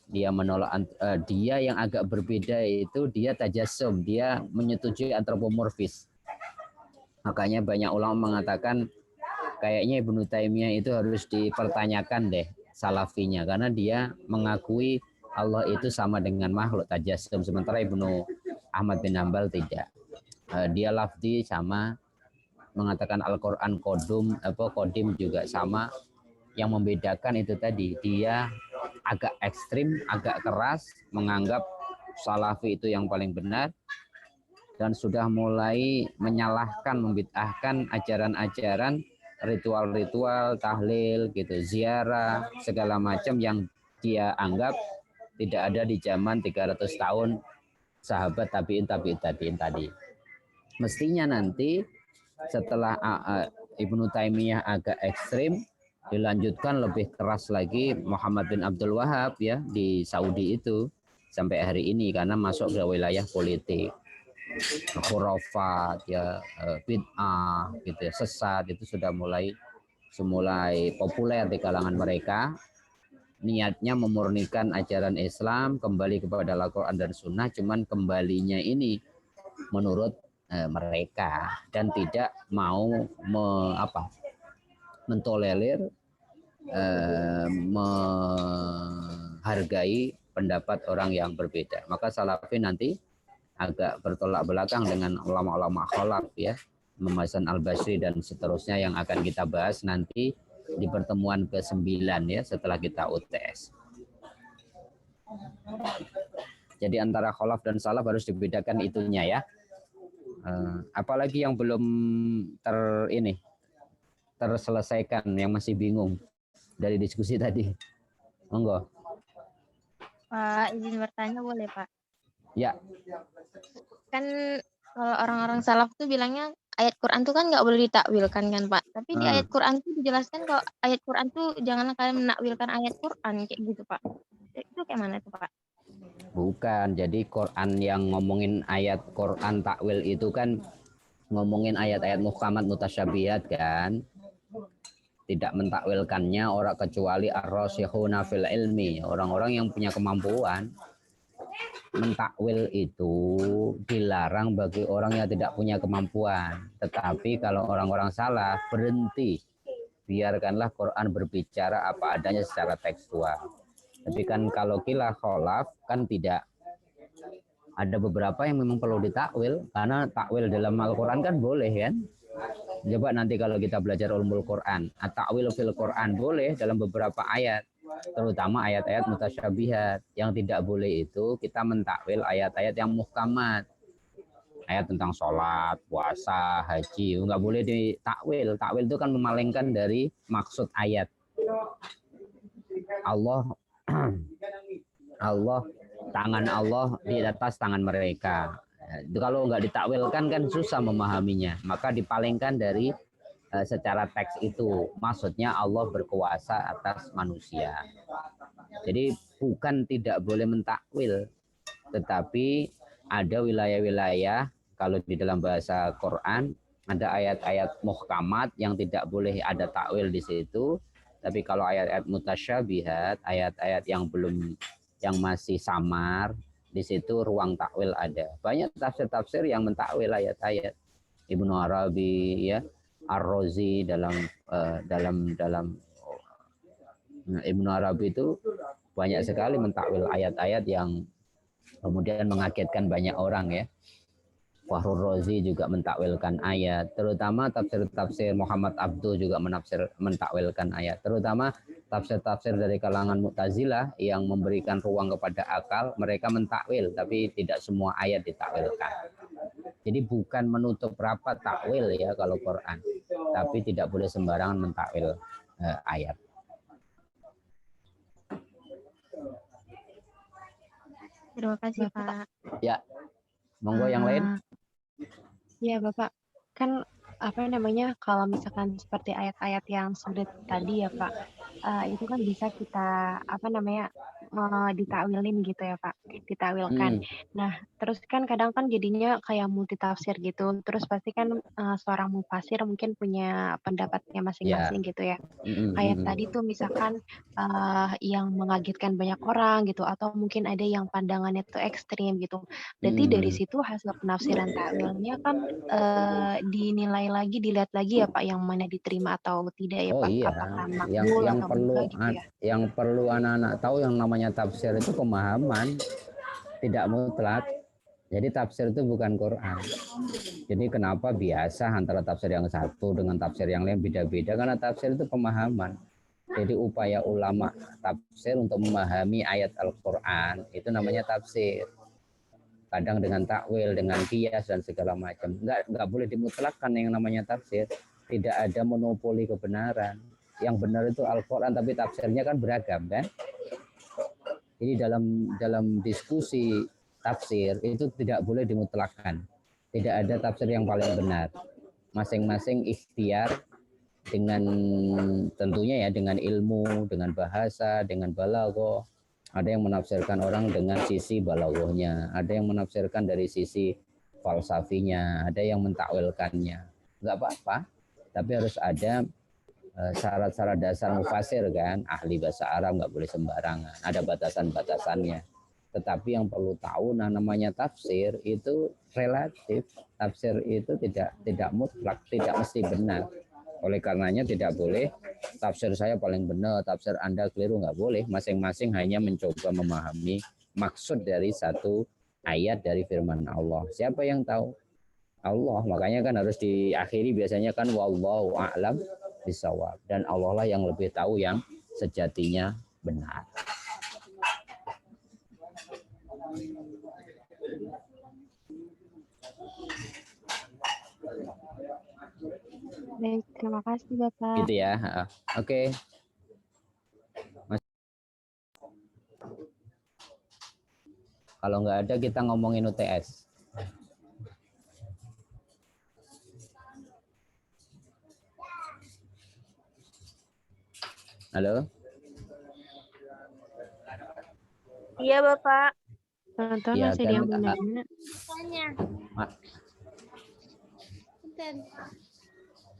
dia menolak, dia yang agak berbeda itu dia tajassum, dia menyetujui antropomorfis. Makanya banyak ulama mengatakan kayaknya Ibnu Taimiyah itu harus dipertanyakan deh salafinya, karena dia mengakui Allah itu sama dengan makhluk tajassum, sementara Ibnu Ahmad bin Hambal tidak. Dia lafzi sama, mengatakan Al-Qur'an qadim juga sama. Yang membedakan itu tadi, dia agak ekstrim, agak keras, menganggap salafi itu yang paling benar, dan sudah mulai menyalahkan, membid'ahkan ajaran-ajaran, ritual-ritual, tahlil, gitu, ziarah, segala macam yang dia anggap tidak ada di zaman 300 tahun sahabat tabi'in tadi. Mestinya nanti setelah Ibnu Taimiyah agak ekstrim, dilanjutkan lebih keras lagi Muhammad bin Abdul Wahab ya di Saudi itu, sampai hari ini karena masuk ke wilayah politik. Khurafat ya, bid'ah gitu ya, sesat itu sudah mulai populer di kalangan mereka. Niatnya memurnikan ajaran Islam, kembali kepada Al-Quran dan Sunnah, cuman kembalinya ini menurut mereka dan tidak mau mentolerir, menghargai pendapat orang yang berbeda. Maka Salafi nanti agak bertolak belakang dengan ulama-ulama khalaf ya, Hasan Al-Basri dan seterusnya yang akan kita bahas nanti di pertemuan ke-9 ya setelah kita UTS. Jadi antara khalaf dan salaf harus dibedakan itunya ya. Apalagi yang belum terselesaikan, yang masih bingung dari diskusi tadi. Monggo. Pak, izin bertanya boleh Pak? Ya. Kan kalau orang-orang salaf tuh bilangnya ayat Quran tuh kan nggak boleh ditakwilkan kan Pak. Tapi di ayat Quran tuh dijelaskan kalau ayat Quran tuh janganlah kalian menakwilkan ayat Quran kayak gitu Pak. Itu kayak mana tuh Pak? Bukan, jadi Quran yang ngomongin ayat Quran takwil itu kan ngomongin ayat-ayat muhkamat mutasyabihat kan. Tidak mentakwilkannya orang kecuali ar-rasikhuna fil ilmi, orang-orang yang punya kemampuan. Mentakwil itu dilarang bagi orang yang tidak punya kemampuan. Tetapi kalau orang-orang salah, berhenti. Biarkanlah Quran berbicara apa adanya secara tekstual. Tapi kan kalau qila kholaf kan tidak. Ada beberapa yang memang perlu ditakwil, karena takwil dalam Al-Quran kan boleh kan. Coba nanti kalau kita belajar ulumul Quran, at-ta'wil fil Quran boleh dalam beberapa ayat. Terutama ayat-ayat mutasyabihat. Yang tidak boleh itu kita mentakwil ayat-ayat yang muhkamat. Ayat tentang sholat, puasa, haji, nggak boleh ditakwil. Takwil itu kan memalingkan dari maksud ayat. Allah, tangan Allah di atas tangan mereka. Kalau nggak ditakwilkan kan susah memahaminya. Maka dipalingkan dari secara teks itu, maksudnya Allah berkuasa atas manusia. Jadi bukan tidak boleh mentakwil, tetapi ada wilayah-wilayah kalau di dalam bahasa Quran ada ayat-ayat muhkamat yang tidak boleh ada takwil di situ. Tapi kalau ayat-ayat mutasyabihat, ayat-ayat yang masih samar, di situ ruang takwil ada. Banyak tafsir-tafsir yang mentakwil ayat-ayat. Ibnu Arabi ya, Ar-Razi dalam Ibnu Arabi itu banyak sekali mentakwil ayat-ayat yang kemudian mengagetkan banyak orang ya. Fakhrur Razi juga mentakwilkan ayat, terutama tafsir-tafsir Muhammad Abduh juga mentakwilkan ayat, terutama tafsir-tafsir dari kalangan Mu'tazilah yang memberikan ruang kepada akal, mereka mentakwil tapi tidak semua ayat ditakwilkan. Jadi bukan menutup rapat takwil ya kalau Quran, tapi tidak boleh sembarangan mentakwil ayat. Terima kasih Pak. Ya, monggo yang lain. Ya Bapak, kan kalau misalkan seperti ayat-ayat yang sudah tadi ya Pak, itu kan bisa kita ditakwilin gitu ya Pak, ditakwilkan. Nah, terus kan kadang kan jadinya kayak multitafsir gitu. Terus pasti kan seorang mufasir mungkin punya pendapatnya masing-masing gitu ya. Kayak tadi tuh misalkan yang mengagetkan banyak orang gitu, atau mungkin ada yang pandangannya tuh ekstrim gitu. Berarti dari situ hasil penafsiran takwilnya kan dinilai lagi, dilihat lagi ya Pak, yang mana diterima atau tidak ya Pak. Iya, Apakah makbul yang atau perlu enggak gitu ya. yang perlu anak-anak tahu yang namanya tafsir itu pemahaman, tidak mutlak. Jadi tafsir itu bukan Quran. Jadi kenapa biasa antara tafsir yang satu dengan tafsir yang lain beda-beda, karena tafsir itu pemahaman. Jadi upaya ulama tafsir untuk memahami ayat Al-Quran itu namanya tafsir. Kadang dengan takwil, dengan qiyas dan segala macam. Enggak boleh dimutlakkan yang namanya tafsir. Tidak ada monopoli kebenaran. Yang benar itu Al-Quran, tapi tafsirnya kan beragam kan. Jadi dalam diskusi tafsir itu tidak boleh dimutlakkan. Tidak ada tafsir yang paling benar. Masing-masing ikhtiar dengan tentunya ya dengan ilmu, dengan bahasa, dengan balaghah, Ada yang menafsirkan orang dengan sisi balaghahnya, ada yang menafsirkan dari sisi falsafinya, ada yang mentakwilkannya. Nggak apa-apa, tapi harus ada syarat-syarat dasar mufasir kan. Ahli bahasa Arab nggak boleh sembarangan, ada batasan-batasannya. Tetapi yang perlu tahu, namanya tafsir itu relatif. Tafsir itu tidak mutlak, tidak mesti benar. Oleh karenanya tidak boleh tafsir saya paling benar, tafsir Anda keliru, nggak boleh. Masing-masing hanya mencoba memahami maksud dari satu ayat dari firman Allah. Siapa yang tahu? Allah. Makanya kan harus diakhiri biasanya kan wallahu a'lam bishawab. Dan Allah lah yang lebih tahu yang sejatinya benar. Baik, terima kasih Bapak. Gitu ya. Oke. Kalau nggak ada kita ngomongin UTS. Halo? Iya, Bapak. Teman-teman Ya, masih ada yang kan, bertanya? Tanya. Punten.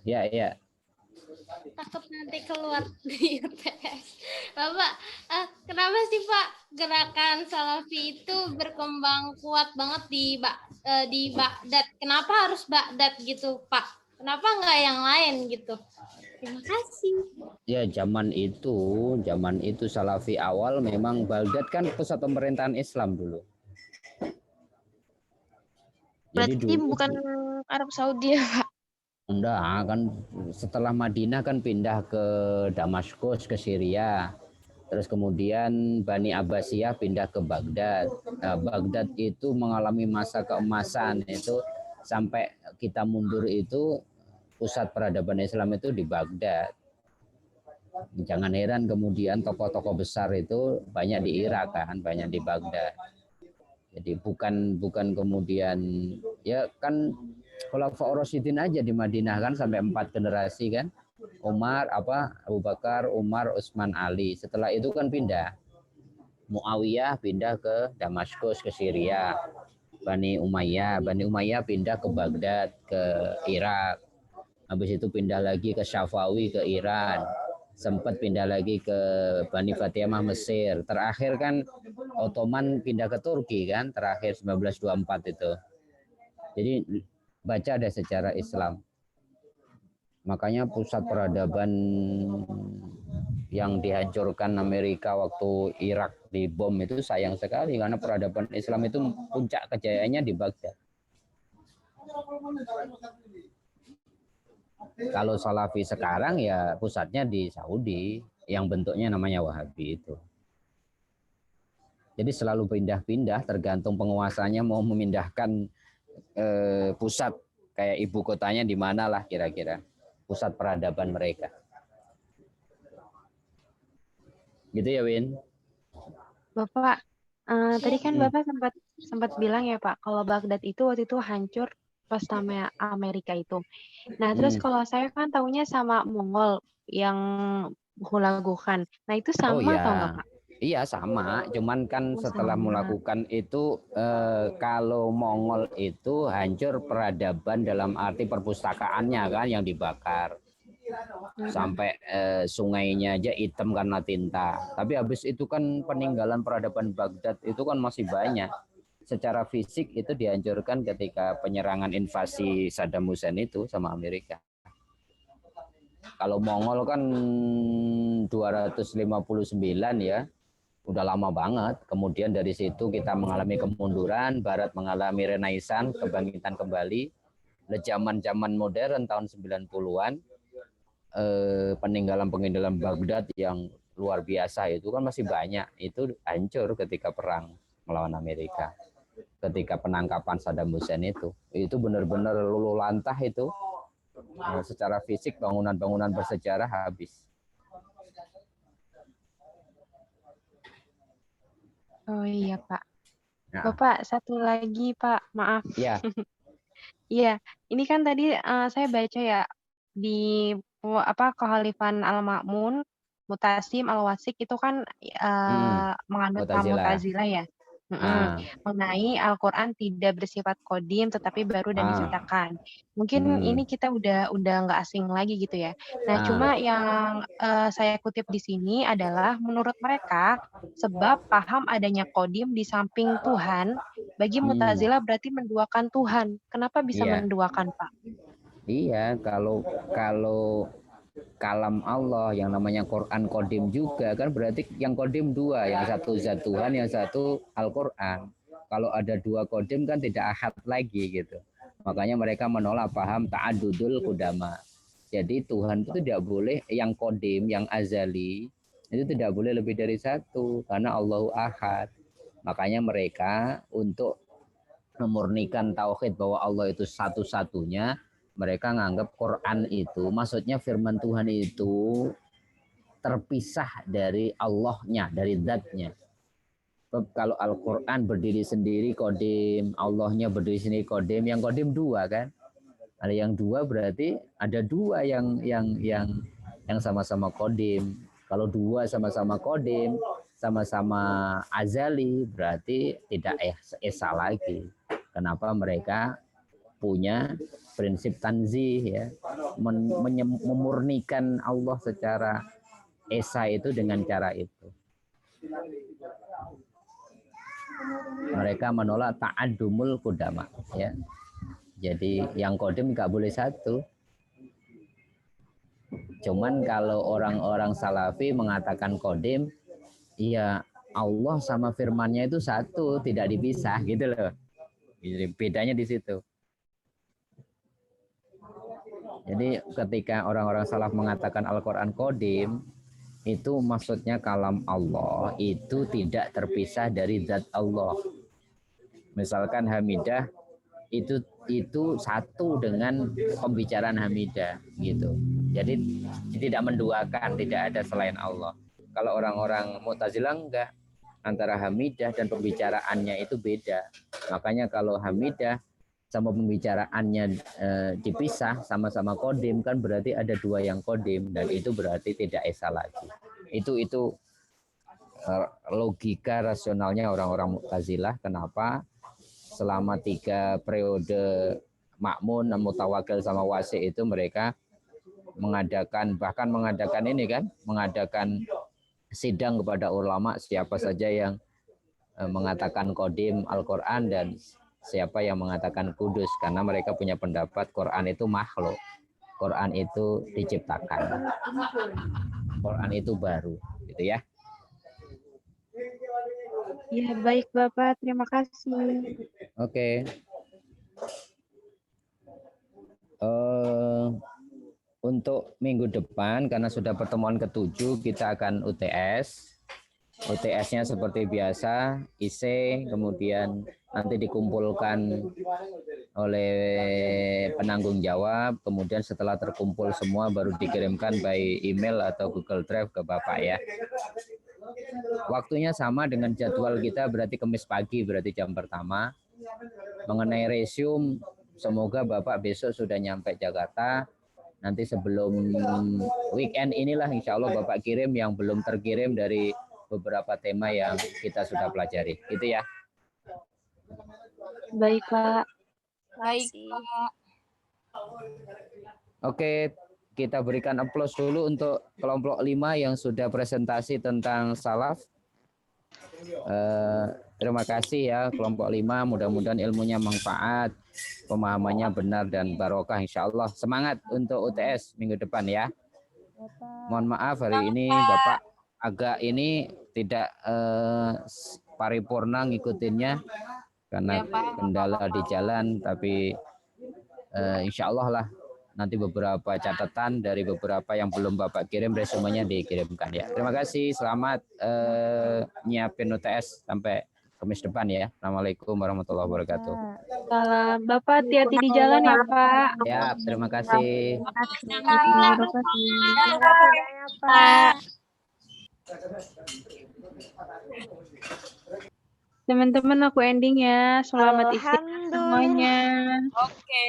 Ya. Takut nanti keluar di UTS. Bapak, kenapa sih Pak gerakan Salafi itu berkembang kuat banget di Baghdad? Kenapa harus Baghdad gitu Pak? Kenapa nggak yang lain gitu? Terima kasih. Ya, zaman itu Salafi awal memang Baghdad kan pusat pemerintahan Islam dulu. Berarti Jadi dulu bukan Arab Saudi ya, Pak? enggak, kan setelah Madinah kan pindah ke Damaskus, ke Syria. Terus kemudian Bani Abbasiyah pindah ke Baghdad. Nah, Baghdad itu mengalami masa keemasan itu sampai kita mundur itu pusat peradaban Islam itu di Baghdad. Jangan heran kemudian tokoh-tokoh besar itu banyak di Irak kan, banyak di Baghdad. Jadi bukan kemudian ya kan Khulafaur Rasyidin aja di Madinah kan sampai 4 generasi kan. Abu Bakar, Umar, Utsman, Ali. Setelah itu kan pindah. Muawiyah pindah ke Damaskus, ke Syria. Bani Umayyah pindah ke Baghdad, ke Irak. Habis itu pindah lagi ke Syafawi, ke Iran. Sempat pindah lagi ke Bani Fatimah, Mesir. Terakhir kan Ottoman pindah ke Turki kan, terakhir 1924 itu. Jadi baca ada sejarah Islam. Makanya pusat peradaban yang dihancurkan Amerika waktu Irak dibom itu sayang sekali karena peradaban Islam itu puncak kejayaannya di Baghdad. Kalau Salafi sekarang ya pusatnya di Saudi yang bentuknya namanya Wahabi itu. Jadi selalu pindah-pindah tergantung penguasanya mau memindahkan pusat kayak ibu kotanya di mana lah kira-kira pusat peradaban mereka. Gitu ya Win. Bapak, tadi kan Bapak sempat bilang ya Pak, kalau Baghdad itu waktu itu hancur pas sama Amerika itu. Nah, terus kalau saya kan tahunya sama Mongol yang Hulaguhan. Nah, itu sama atau enggak Pak? Iya sama, cuman kan setelah melakukan itu kalau Mongol itu hancur peradaban dalam arti perpustakaannya kan yang dibakar. Sampai sungainya aja hitam karena tinta. Tapi habis itu kan peninggalan peradaban Baghdad itu kan masih banyak. Secara fisik itu dihancurkan ketika penyerangan invasi Saddam Hussein itu sama Amerika. Kalau Mongol kan 259 ya, udah lama banget. Kemudian dari situ kita mengalami kemunduran, Barat mengalami Renaissance, kebangkitan kembali. Zaman-zaman modern tahun 90-an, peninggalan Baghdad yang luar biasa itu kan masih banyak. Itu hancur ketika perang melawan Amerika. Ketika penangkapan Saddam Hussein itu benar-benar luluh lantah itu. Secara fisik bangunan-bangunan bersejarah habis. Oh iya Pak. Nah. Bapak satu lagi Pak, maaf. Iya. Iya, ini kan tadi saya baca ya di Khalifan Al-Ma'mun Mutasim, Al-Wasik itu kan menganut paham Mu'tazilah. Mu'tazilah ya. Ah, Mengenai Al-Quran tidak bersifat kodim tetapi baru dan ah, diciptakan. Mungkin ini kita udah nggak asing lagi gitu ya. Nah, cuma yang saya kutip di sini adalah menurut mereka sebab paham adanya kodim di samping Tuhan, bagi Mu'tazilah berarti menduakan Tuhan. Kenapa bisa Iya. menduakan, Pak? Iya, kalau kalam Allah yang namanya Quran kodim juga kan berarti yang kodim dua, yang satu zat Tuhan, yang satu Al-Quran. Kalau ada dua kodim kan tidak ahad lagi gitu. Makanya mereka menolak paham ta'adudul kudama. Jadi Tuhan itu tidak boleh yang kodim, yang azali itu tidak boleh lebih dari satu karena Allahu ahad. Makanya mereka untuk memurnikan tauhid bahwa Allah itu satu-satunya, mereka nganggap Quran itu, maksudnya firman Tuhan itu terpisah dari Allahnya, dari zatnya. Kalau Al-Quran berdiri sendiri kodim, Allahnya berdiri sendiri kodim, yang kodim dua kan? Ada yang dua berarti ada dua yang sama-sama kodim. Kalau dua sama-sama kodim, sama-sama azali, berarti tidak esa lagi. Kenapa mereka punya prinsip tanzih ya, memurnikan Allah secara esa itu dengan cara itu. Mereka menolak ta'adumul kudama ya. Jadi yang kodim nggak boleh satu. Cuman kalau orang-orang salafi mengatakan kodim, iya Allah sama firmannya itu satu, tidak dipisah gitu loh. Jadi bedanya di situ. Jadi ketika orang-orang salaf mengatakan Al-Quran kodim, itu maksudnya kalam Allah itu tidak terpisah dari zat Allah. Misalkan hamidah itu satu dengan pembicaraan hamidah gitu. Jadi tidak menduakan, tidak ada selain Allah. Kalau orang-orang Mu'tazilah enggak, antara hamidah dan pembicaraannya itu beda. Makanya kalau hamidah sama pembicaraannya dipisah sama-sama kodim kan berarti ada dua yang kodim dan itu berarti tidak esa lagi. Itu logika rasionalnya orang-orang Mu'tazilah. Kenapa selama 3 periode Ma'mun, Mutawakil sama Wasi itu mereka mengadakan sidang kepada ulama siapa saja yang mengatakan kodim Al-Quran dan siapa yang mengatakan kudus, karena mereka punya pendapat Quran itu makhluk, Quran itu diciptakan, Quran itu baru gitu ya. Ya baik Bapak, terima kasih. Oke. Untuk minggu depan karena sudah pertemuan ke-7 kita akan UTS. UTS-nya seperti biasa, IC, kemudian nanti dikumpulkan oleh penanggung jawab, kemudian setelah terkumpul semua baru dikirimkan by email atau Google Drive ke Bapak ya. Waktunya sama dengan jadwal kita, berarti Kamis pagi, berarti jam pertama. Mengenai resume, semoga Bapak besok sudah nyampe Jakarta. Nanti sebelum weekend inilah insya Allah Bapak kirim yang belum terkirim dari beberapa tema yang kita sudah pelajari. Gitu ya. Baik, Pak. Baik, Pak. Oke, kita berikan aplaus dulu untuk kelompok 5 yang sudah presentasi tentang salaf. Terima kasih ya kelompok 5, mudah-mudahan ilmunya manfaat, pemahamannya benar dan barokah insya Allah. Semangat untuk UTS minggu depan ya. Mohon maaf hari ini Bapak agak ini tidak paripurna ngikutinnya karena kendala di jalan, tapi insya Allah lah nanti beberapa catatan dari beberapa yang belum Bapak kirim resumenya dikirimkan ya. Terima kasih, selamat nyiapin UTS sampai Kamis depan ya. Assalamualaikum warahmatullahi wabarakatuh. Salam Bapak, hati-hati di jalan ya Pak. Ya, terima kasih. Terima kasih Pak. Teman-teman aku ending ya. Selamat istirahat semuanya. Oke.